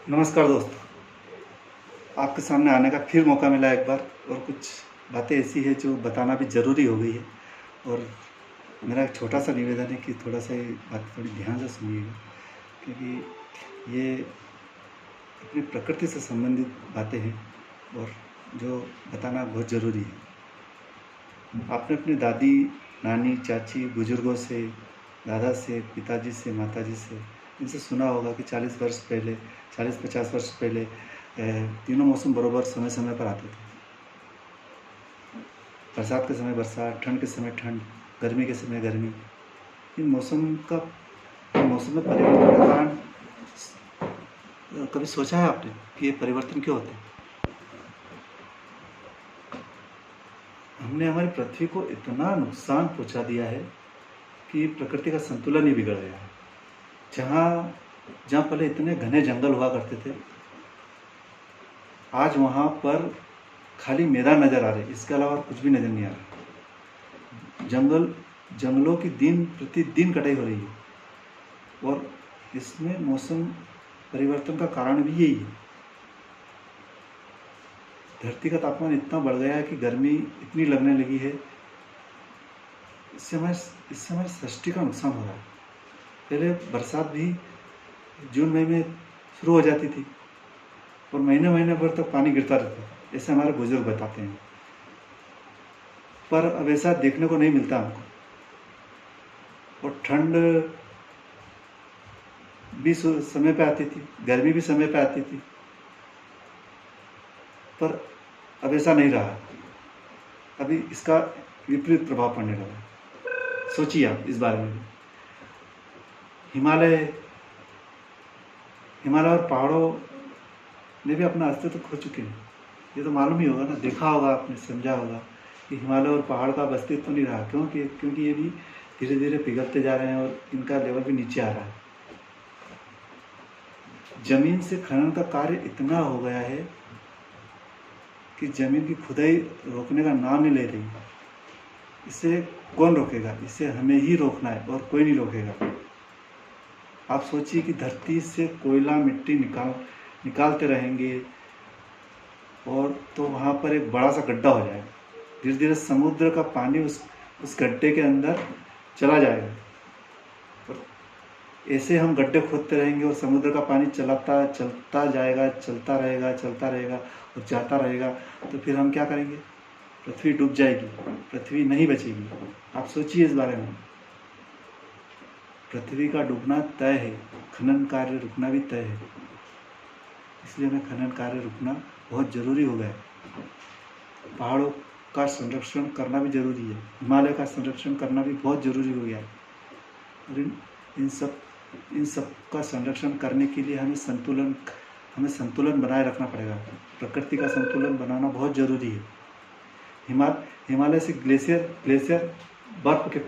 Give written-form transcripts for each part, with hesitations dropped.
नमस्कार दोस्तों, आपके सामने आने का फिर मौका मिला एक बार। और कुछ बातें ऐसी हैं जो बताना भी ज़रूरी हो गई है। और मेरा एक छोटा-सा निवेदन है कि थोड़ा-सा ये बात थोड़ी ध्यान से सुनिएगा, क्योंकि ये अपनी प्रकृति से संबंधित बातें हैं और जो बताना बहुत ज़रूरी है। आपने अपनी दादी, नानी, चाची, बुज़ुर्गों से, दादा से, पिताजी से, माताजी से, इनसे सुना होगा कि 40 वर्ष पहले, 40-50 वर्ष पहले तीनों मौसम बराबर समय-समय पर आते थे। बरसात के समय बरसात, ठंड के समय ठंड, गर्मी के समय गर्मी। इन मौसम में परिवर्तन का कारण कभी सोचा है आपने कि ये परिवर्तन क्यों होते हैं? हमने हमारी पृथ्वी को इतना नुकसान पहुंचा दिया है कि प्रकृति का संतुलन ही बिगड़ गया है। जहाँ जहाँ पहले इतने घने जंगल हुआ करते थे, आज वहाँ पर खाली मैदान नज़र आ रहे हैं, इसके अलावा कुछ भी नज़र नहीं आ रहा। जंगलों की दिन प्रतिदिन कटाई हो रही है और इसमें मौसम परिवर्तन का कारण भी यही है। धरती का तापमान इतना बढ़ गया है कि गर्मी इतनी लगने लगी है, इससे हमारी सृष्टि का नुकसान हो रहा है। पहले बरसात भी जून मई में शुरू हो जाती थी और महीने महीने भर तक पानी गिरता रहता था, ऐसे हमारे बुजुर्ग बताते हैं। पर अब ऐसा देखने को नहीं मिलता हमको। और ठंड भी समय पे आती थी, गर्मी भी समय पे आती थी, पर अब ऐसा नहीं रहा। अभी इसका विपरीत प्रभाव पड़ने लगा। सोचिए आप इस बारे में भी। हिमालय और पहाड़ों ने भी अपना अस्तित्व खो चुके हैं। ये तो मालूम ही होगा ना, देखा होगा आपने, समझा होगा कि हिमालय और पहाड़ का अब अस्तित्व नहीं रहा। क्योंकि ये भी धीरे धीरे पिघलते जा रहे हैं और इनका लेवल भी नीचे आ रहा है। जमीन से खनन का कार्य इतना हो गया है कि जमीन की खुदाई रोकने का नाम नहीं ले रही। इसे कौन रोकेगा? इसे हमें ही रोकना है और कोई नहीं रोकेगा। आप सोचिए कि धरती से कोयला मिट्टी निकालते रहेंगे और तो वहाँ पर एक बड़ा सा गड्ढा हो जाएगा। धीरे धीरे समुद्र का पानी उस गड्ढे के अंदर चला जाएगा और ऐसे हम गड्ढे खोदते रहेंगे और समुद्र का पानी चलता जाएगा, चलता रहेगा और जाता रहेगा। तो फिर हम क्या करेंगे? पृथ्वी डूब जाएगी, पृथ्वी नहीं बचेगी। आप सोचिए इस बारे में। पृथ्वी का डूबना तय है, खनन कार्य रुकना भी तय है। इसलिए हमें खनन कार्य रुकना बहुत ज़रूरी हो गया है। पहाड़ों का संरक्षण करना भी ज़रूरी है, हिमालय का संरक्षण करना भी बहुत ज़रूरी हो गया है। और इन सब का संरक्षण करने के लिए हमें संतुलन बनाए रखना पड़ेगा। प्रकृति का संतुलन बनाना बहुत ज़रूरी है। हिमालय से ग्लेशियर बर्फ के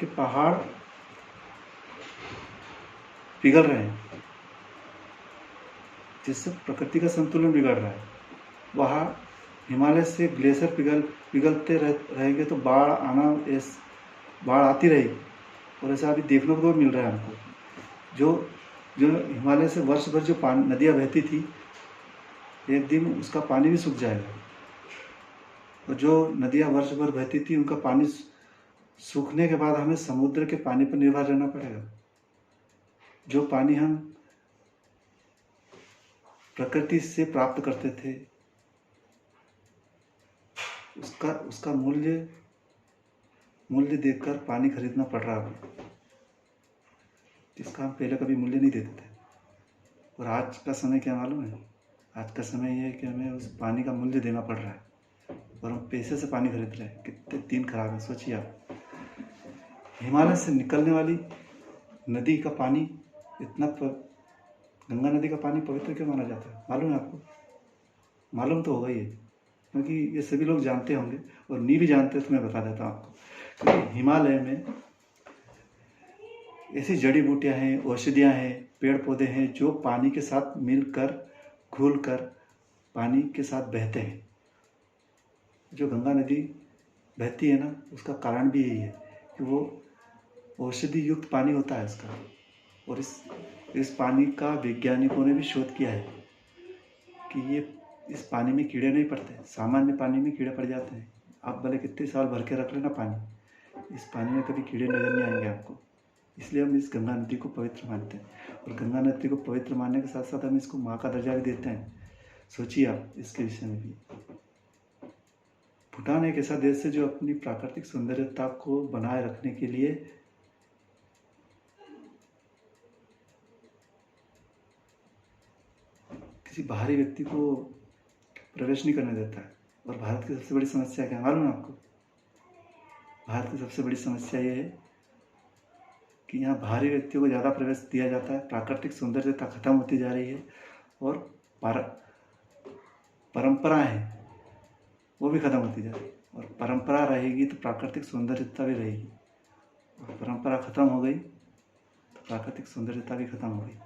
पहाड़ पिघल रहे हैं, जिससे प्रकृति का संतुलन बिगड़ रहा है। वहाँ हिमालय से ग्लेशियर पिघलते रहेंगे तो बाढ़ आती रहेगी। और ऐसा अभी देखने को मिल रहा है हमको। जो हिमालय से वर्ष भर जो नदियाँ बहती थी, एक दिन उसका पानी भी सूख जाएगा। और जो नदियाँ वर्ष भर बहती थी, उनका पानी सूखने के बाद हमें समुद्र के पानी पर निर्भर रहना पड़ेगा। जो पानी हम प्रकृति से प्राप्त करते थे, उसका मूल्य देकर पानी खरीदना पड़ रहा है, जिसका हम पहले कभी मूल्य नहीं देते थे। और आज का समय क्या मालूम है? आज का समय ये है कि हमें उस पानी का मूल्य देना पड़ रहा है और हम पैसे से पानी खरीद रहे हैं। कितने दिन खराब है, सोचिए आप। हिमालय से निकलने वाली नदी का पानी गंगा नदी का पानी पवित्र क्यों माना जाता है? मालूम है आपको? मालूम तो होगा ही, क्योंकि ये सभी लोग जानते होंगे, और नहीं भी जानते तो मैं बता देता हूँ आपको। क्योंकि हिमालय में ऐसी जड़ी बूटियाँ हैं, औषधियाँ हैं, पेड़ पौधे हैं जो पानी के साथ मिलकर घुलकर पानी के साथ बहते हैं। जो गंगा नदी बहती है ना, उसका कारण भी यही है कि वो औषधि युक्त पानी होता है उसका। और इस पानी का वैज्ञानिकों ने भी शोध किया है कि ये इस पानी में कीड़े नहीं पड़ते। सामान्य पानी में कीड़े पड़ जाते हैं, आप भले कितने साल भर के रख लेना पानी, इस पानी में कभी कीड़े नज़र नहीं आएंगे आपको। इसलिए हम इस गंगा नदी को पवित्र मानते हैं, और गंगा नदी को पवित्र मानने के साथ साथ हम इसको माँ का दर्जा भी देते हैं। सोचिए आप इसके विषय में भी। भूटान एक ऐसा देश है जो अपनी प्राकृतिक सौंदर्यता को बनाए रखने के लिए किसी बाहरी व्यक्ति को प्रवेश नहीं करने देता है। और भारत की सबसे बड़ी समस्या क्या मालूम है आपको? भारत की सबसे बड़ी समस्या ये है कि यहाँ बाहरी व्यक्तियों को ज़्यादा प्रवेश दिया जाता है, प्राकृतिक सौंदर्यता खत्म होती जा रही है, और परंपराएं हैं वो भी खत्म होती जा रही है। और परंपरा रहेगी तो प्राकृतिक सौंदर्यता भी रहेगी, और परंपरा खत्म हो गई तो प्राकृतिक सौंदर्यता भी खत्म हो गई।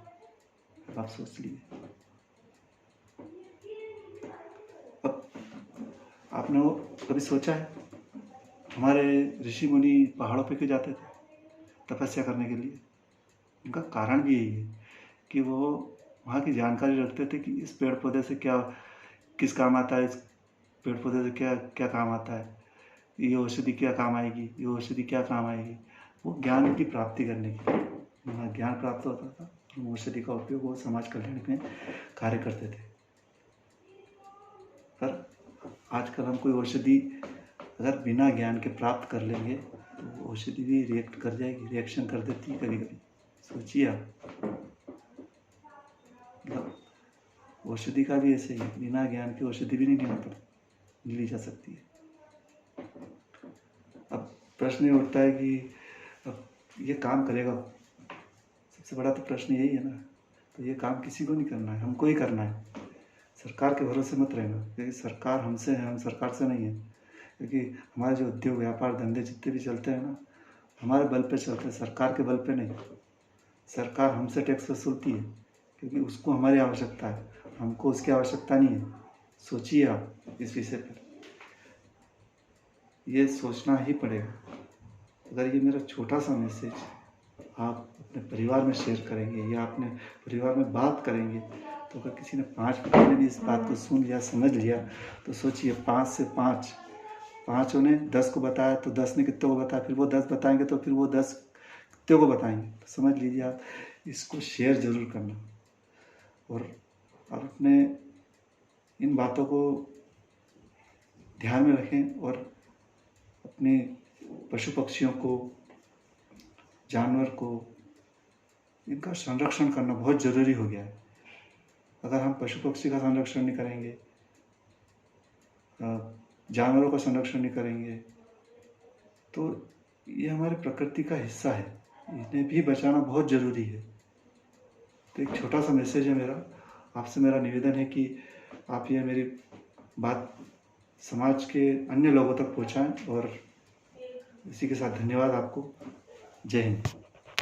अब आप सोच लीजिए। अब आपने वो कभी सोचा है हमारे ऋषि मुनि पहाड़ों पे क्यों जाते थे तपस्या करने के लिए? उनका कारण भी यही है कि वो वहाँ की जानकारी रखते थे कि इस पेड़ पौधे से क्या किस काम आता है, इस पेड़ पौधे से क्या क्या काम आता है, ये औषधि क्या काम आएगी, ये औषधि क्या काम आएगी। वो ज्ञान की प्राप्ति करने के लिए वहाँ ज्ञान प्राप्त होता था, और औषधि का उपयोग वो समाज कल्याण में कार्य करते थे। पर आजकल हम कोई औषधि अगर बिना ज्ञान के प्राप्त कर लेंगे तो औषधि भी रिएक्ट कर जाएगी, रिएक्शन कर देती है कभी कभी। सोचिए आप, मतलब औषधि का भी ऐसे ही, बिना ज्ञान के औषधि भी नहीं ली जा सकती है। अब प्रश्न ये उठता है कि अब ये काम करेगा, सबसे बड़ा तो प्रश्न यही है ना। तो ये काम किसी को नहीं करना है, हमको ही करना है। सरकार के भरोसे मत रहना, क्योंकि सरकार हमसे है, हम सरकार से नहीं है। क्योंकि हमारे जो उद्योग व्यापार धंधे जितने भी चलते हैं ना, हमारे बल पे चलते हैं, सरकार के बल पे नहीं। सरकार हमसे टैक्स वसूलती है क्योंकि उसको हमारी आवश्यकता है, हमको उसकी आवश्यकता नहीं है। सोचिए आप इस विषय पर, ये सोचना ही पड़ेगा। अगर ये मेरा छोटा सा मैसेज आप अपने परिवार में शेयर करेंगे या अपने परिवार में बात करेंगे, तो अगर किसी ने 5 मिनट में भी इस बात को सुन लिया, समझ लिया, तो सोचिए 5 से 5, 5 ने 10 को बताया तो 10 ने कितने को बताया, फिर वो 10 बताएंगे तो फिर वो 10 कितने को बताएंगे। तो समझ लीजिए आप, इसको शेयर ज़रूर करना, और अपने इन बातों को ध्यान में रखें, और अपने पशु पक्षियों को, जानवर को, इनका संरक्षण करना बहुत ज़रूरी हो गया है। अगर हम पशु पक्षी का संरक्षण नहीं करेंगे, जानवरों का संरक्षण नहीं करेंगे, तो ये हमारी प्रकृति का हिस्सा है, इन्हें भी बचाना बहुत ज़रूरी है। तो एक छोटा सा मैसेज है मेरा, आपसे मेरा निवेदन है कि आप ये मेरी बात समाज के अन्य लोगों तक पहुंचाएं। और इसी के साथ धन्यवाद आपको। जय हिंद।